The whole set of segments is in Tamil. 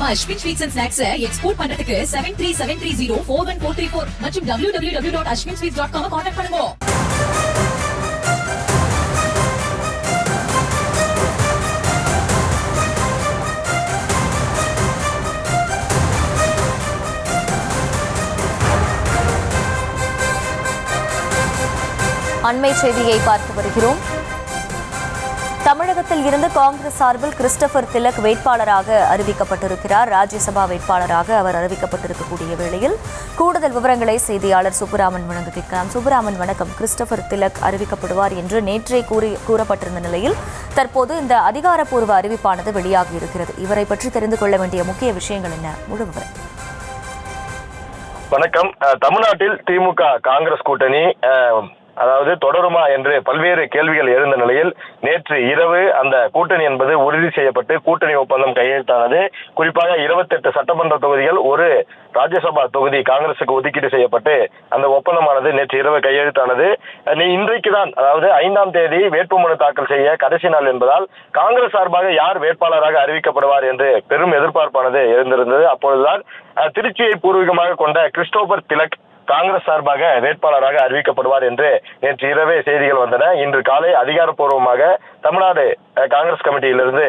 நம்ம Ashwin sweets and snacks export பண்றதுக்கு 7373041434 மற்றும் www.ashwinsweets.com கான்டாக்ட் பண்ணுங்க. அண்மை செய்தியை பார்த்து வருகிறோம். தமிழகத்தில் இருந்து காங்கிரஸ் சார்பில் கிறிஸ்டபர் திலக் வேட்பாளராக அறிவிக்கப்பட்டிருக்கிறார். ராஜ்யசபா வேட்பாளராக அவர் அறிவிக்கப்பட்டிருக்கக்கூடிய வேளையில் கூடுதல் விவரங்களை செய்தியாளர் சுப்புராமன் வழங்க கேட்கலாம். சுப்புராமன் வணக்கம். கிறிஸ்டபர் திலக் அறிவிக்கப்படுவார் என்று நேற்றே கூறப்பட்டிருந்த நிலையில் தற்போது இந்த அதிகாரப்பூர்வ அறிவிப்பானது வெளியாகி இருக்கிறது. இவரை பற்றி தெரிந்து கொள்ள வேண்டிய முக்கிய விஷயங்கள் என்ன? முழு விவரம். வணக்கம். தமிழ்நாட்டில் திமுக காங்கிரஸ் கூட்டணி அதாவது தொடருமா என்று பல்வேறு கேள்விகள் எழுந்த நிலையில் நேற்று இரவு அந்த கூட்டணி என்பது உறுதி செய்யப்பட்டு கூட்டணி ஒப்பந்தம் கையெழுத்தானது. குறிப்பாக 28 சட்டமன்ற தொகுதிகள், ஒரு ராஜ்யசபா தொகுதி காங்கிரசுக்கு ஒதுக்கீடு செய்யப்பட்டு அந்த ஒப்பந்தமானது நேற்று இரவு கையெழுத்தானது. இன்றைக்கு தான், அதாவது 5ஆம் தேதி வேட்புமனு தாக்கல் செய்ய கடைசி நாள் என்பதால் காங்கிரஸ் சார்பாக யார் வேட்பாளராக அறிவிக்கப்படுவார் என்று பெரும் எதிர்பார்ப்பானது எழுந்திருந்தது. அப்பொழுதுதான் திருச்சியை பூர்வீகமாக கொண்ட கிறிஸ்டோபர் திலக் காங்கிரஸ் சார்பாக வேட்பாளராக அறிவிக்கப்படுவார் என்று நேற்று இரவே செய்திகள் வந்தன. இன்று காலை அதிகாரப்பூர்வமாக தமிழ்நாடு காங்கிரஸ் கமிட்டியிலிருந்து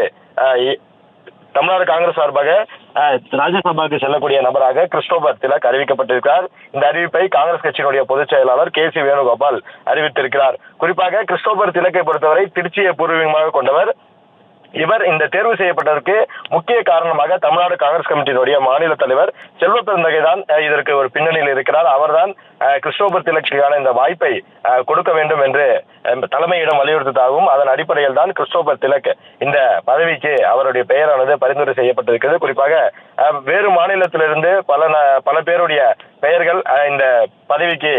தமிழ்நாடு காங்கிரஸ் சார்பாக ராஜ்யசபாவுக்கு செல்லக்கூடிய நபராக கிறிஸ்டோபர் திலக் அறிவிக்கப்பட்டிருக்கிறார். இந்த அறிவிப்பை காங்கிரஸ் கட்சியினுடைய பொதுச் செயலாளர் KC வேணுகோபால் அறிவித்திருக்கிறார். குறிப்பாக கிறிஸ்டோபர் திலக்கை பொறுத்தவரை திருச்சியை பூர்வீகமாக கொண்டவர். இவர் இந்த தேர்வு செய்யப்பட்டதற்கு முக்கிய காரணமாக தமிழ்நாடு காங்கிரஸ் கமிட்டியினுடைய மாநில தலைவர் செல்வ பெருந்தகை தான் இதற்கு ஒரு பின்னணியில் இருக்கிறார். அவர்தான் கிறிஸ்டோபர் திலக்குக்கான இந்த வாய்ப்பை கொடுக்க வேண்டும் என்று தலைமையிடம் வலியுறுத்ததாகவும் அதன் அடிப்படையில் தான் கிறிஸ்டோபர் திலக் இந்த பதவிக்கு அவருடைய பெயரானது பரிந்துரை செய்யப்பட்டிருக்கிறது. குறிப்பாக வேறு மாநிலத்திலிருந்து பல பேருடைய பெயர்கள் இந்த பதவிக்கு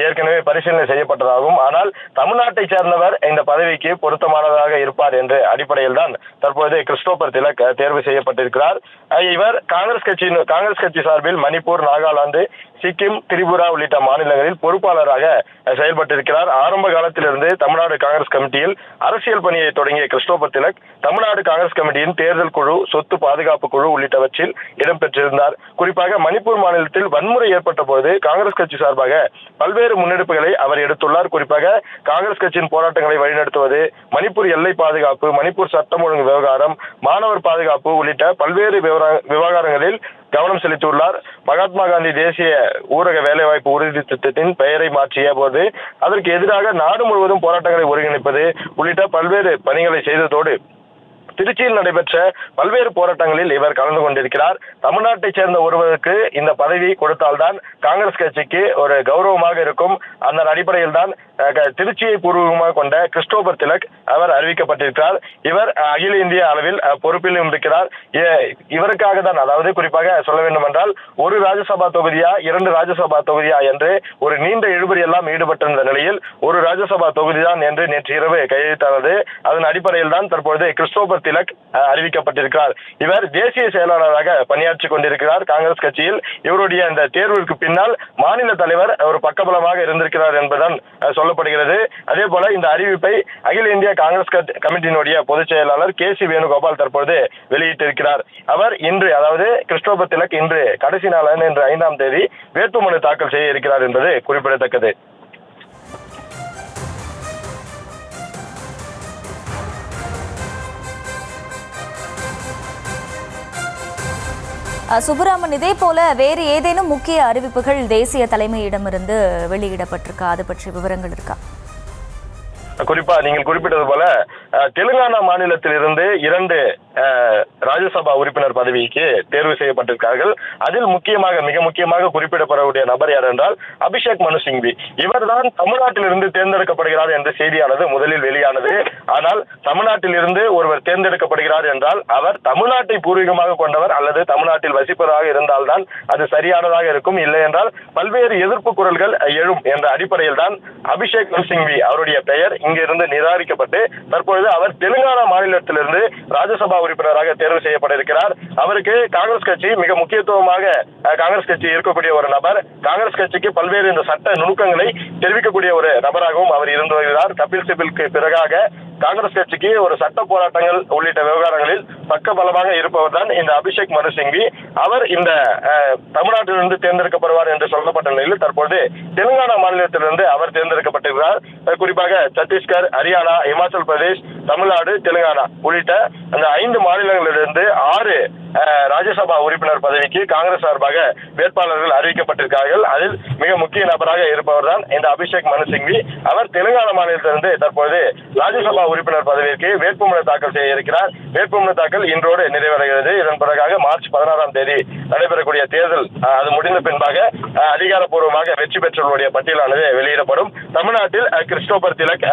ஏற்கனவே பரிசீலனை செய்யப்பட்டதாகவும், ஆனால் தமிழ்நாட்டை சேர்ந்தவர் இந்த பதவிக்கு பொருத்தமானதாக இருப்பார் என்ற அடிப்படையில் தான் தற்போது கிறிஸ்டோபர் திலக் தேர்வு செய்யப்பட்டிருக்கிறார். இவர் காங்கிரஸ் கட்சி சார்பில் மணிப்பூர், நாகாலாந்து, சிக்கிம், திரிபுரா உள்ளிட்ட மாநிலங்களில் பொறுப்பாளராக செயல்பட்டிருக்கிறார். ஆரம்ப காலத்திலிருந்து தமிழ்நாடு காங்கிரஸ் கமிட்டியில் அரசியல் பணியை தொடங்கிய கிறிஸ்டோபர் திலக் தமிழ்நாடு காங்கிரஸ் கமிட்டியின் தேர்தல் குழு, சொத்து பாதுகாப்பு குழு உள்ளிட்டவற்றில் இடம்பெற்றிருந்தார். குறிப்பாக மணிப்பூர் மாநிலத்தில் வன்முறை ஏற்பட்ட போது காங்கிரஸ் கட்சி சார்பாக பல்வேறு முன்னெடுப்புகளை அவர் எடுத்துள்ளார். குறிப்பாக காங்கிரஸ் கட்சியின் போராட்டங்களை வழிநடத்துவது, மணிப்பூர் எல்லை பாதுகாப்பு, மணிப்பூர் சட்டம் ஒழுங்கு விவகாரம், மாணவர் பாதுகாப்பு உள்ளிட்ட பல்வேறு விவகாரங்களில் கவனம் செலுத்தியுள்ளார். மகாத்மா காந்தி தேசிய ஊரக வேலைவாய்ப்பு உறுதி திட்டத்தின் பெயரை மாற்றிய போது அதற்கு எதிராக நாடு முழுவதும் போராட்டங்களை ஒருங்கிணைப்பது உள்ளிட்ட பல்வேறு பணிகளை செய்ததோடு திருச்சியில் நடைபெற்ற பல்வேறு போராட்டங்களில் இவர் கலந்து கொண்டிருக்கிறார். தமிழ்நாட்டை சேர்ந்த ஒருவருக்கு இந்த பதவி கொடுத்தால்தான் காங்கிரஸ் கட்சிக்கு ஒரு கௌரவமாக இருக்கும். அந்த அடிப்படையில் தான் திருச்சியை பூர்வீகமாக கொண்ட கிறிஸ்டோபர் திலக் அவர் அறிவிக்கப்பட்டிருக்கிறார். இவர் அகில இந்திய அளவில் பொறுப்பிலும் இருக்கிறார். இவருக்காக தான், அதாவது குறிப்பாக சொல்ல வேண்டும் என்றால், ஒரு ராஜ்யசபா தொகுதியா 2 ராஜ்யசபா தொகுதியா என்று ஒரு நீண்ட இழுபறி எல்லாம் ஈடுபட்டிருந்த நிலையில் ஒரு ராஜ்யசபா தொகுதிதான் என்று நேற்று இரவு கையெழுத்தானது. அதன் அடிப்படையில் தான் தற்பொழுது கிறிஸ்டோபர் திலக் அறிவிக்கப்பட்டிருக்கிறார். இவர் தேசிய செயலாளராக பணியாற்றி கொண்டிருக்கிறார் காங்கிரஸ் கட்சியில். இவருடைய இந்த தேர்விற்கு பின்னால் மாநில தலைவர் ஒரு பக்கபலமாக இருந்திருக்கிறார் என்பதுதான் சொல்லப்படுகிறது. அதே போல இந்த அறிவிப்பை அகில இந்திய காங்கிரஸ் கமிட்டியினுடைய பொதுச் செயலாளர் KC வேணுகோபால் தற்பொழுது வெளியிட்டிருக்கிறார். அவர் இன்று, அதாவது கிறிஸ்டோபர் திலக் இன்று கடைசி நாளான இன்று 5ஆம் தேதி வேட்புமனு தாக்கல் செய்ய இருக்கிறார் என்பது குறிப்பிடத்தக்கது. சுப்புராமன், இதே போல வேறு ஏதேனும் முக்கிய அறிவிப்புகள் தேசிய தலைமையிடமிருந்து வெளியிடப்பட்டிருக்கா? அது பற்றி விவரங்கள் இருக்கா? குறிப்பா நீங்கள் குறிப்பிட்டது போல தெலுங்கானா மாநிலத்தில் இருந்து 2 ராஜ்யசபா உறுப்பினர் பதவிக்கு தேர்வு செய்யப்பட்டிருக்கார்கள். அதில் மிக முக்கியமாக குறிப்பிடப்படக்கூடிய நபர் யார் என்றால் அபிஷேக் மனு சிங்வி. இவர் தான் தமிழ்நாட்டில் இருந்து தேர்ந்தெடுக்கப்படுகிறார் என்ற செய்தியானது முதலில் வெளியானது. ஆனால் தமிழ்நாட்டில் இருந்து ஒருவர் தேர்ந்தெடுக்கப்படுகிறார் என்றால் அவர் தமிழ்நாட்டை பூர்வீகமாக கொண்டவர் அல்லது தமிழ்நாட்டில் வசிப்பவராக இருந்தால்தான் அது சரியானதாக இருக்கும். இல்லை என்றால் பல்வேறு எதிர்ப்பு குரல்கள் எழும் என்ற அடிப்படையில் தான் அபிஷேக் மனு சிங்வி அவருடைய பெயர் இங்கிருந்து நிராகரிக்கப்பட்டு தற்பொழுது அவர் தெலுங்கானா மாநிலத்திலிருந்து ராஜ்யசபா உறுப்பினராக தேர்வு செய்யப்பட இருக்கிறார். அவருக்கு காங்கிரஸ் கட்சி மிக முக்கியத்துவமாக காங்கிரஸ் கட்சி இருக்கக்கூடிய ஒரு நபர். காங்கிரஸ் கட்சிக்கு பல்வேறு இந்த சட்ட நுணுக்கங்களை தெரிவிக்கக்கூடிய ஒரு நபராகவும் அவர் இருந்து வருகிறார். கபில் சிபிலுக்கு பிறகாக காங்கிரஸ் கட்சிக்கு ஒரு சட்ட போராட்டங்கள் உள்ளிட்ட விவகாரங்களில் பக்கபலமாக இருப்பவர் தான் இந்த அபிஷேக் மனு சிங்வி. அவர் இந்த தமிழ்நாட்டிலிருந்து தேர்ந்தெடுக்கப்படுவார் என்று சொல்லப்பட்ட நிலையில் தற்போது தெலுங்கானா மாநிலத்திலிருந்து அவர் தேர்ந்தெடுக்கப்பட்டிருக்கிறார். குறிப்பாக சத்தீஸ்கர், ஹரியானா, இமாச்சல் பிரதேஷ், தமிழ்நாடு, தெலுங்கானா உள்ளிட்ட அந்த 5 மாநிலங்களிலிருந்து 6 ராஜ்யசபா உறுப்பினர் பதவிக்கு காங்கிரஸ் சார்பாக வேட்பாளர்கள் அறிவிக்கப்பட்டிருக்கிறார்கள். அதில் மிக முக்கிய நபராக இருப்பவர் தான் இந்த அபிஷேக் மனு சிங்வி. அவர் தெலுங்கானா மாநிலத்திலிருந்து தற்போது ராஜ்யசபா உறுப்பினர் பதவிக்கு வேட்புமனு தாக்கல் செய்ய இருக்கிறார். வேட்புமனு தாக்கல் இன்றோடு நிறைவடைகிறது. இதன் பிறகாக மார்ச் 16ஆம் தேதி நடைபெறக்கூடிய தேர்தல் அது முடிந்த பின்பாக அதிகாரப்பூர்வமாக வெற்றி பெற்றவர்களுடைய பட்டியலானது வெளியிடப்படும். தமிழ்நாட்டில் கிறிஸ்டோபர் திலக்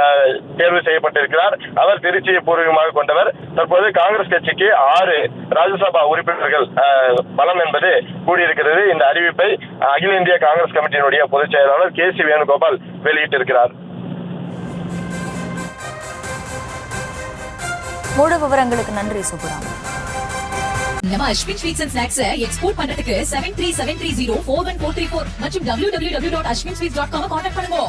தேர்வு செய்யப்பட்டிருக்கிறார். அவர் திருச்சியை பூர்வீகமாக கொண்டவர். தற்போது காங்கிரஸ் கட்சிக்கு 6 ராஜ்யசபா உறுப்பினர்கள் பலம் என்பது கூடியிருக்கிறது. இந்த அறிவிப்பை அகில இந்திய காங்கிரஸ் கமிட்டியினுடைய பொதுச் செயலாளர் KC வேணுகோபால் வெளியிட்டிருக்கிறார். முழு விவரங்களுக்கு நன்றி சுப்புராமன். நம்ம Ashwin sweets and snacks export பண்றதுக்கு 7373041434 மற்றும் www.ashwinsweets.com கான்டாக்ட் பண்ணுங்க.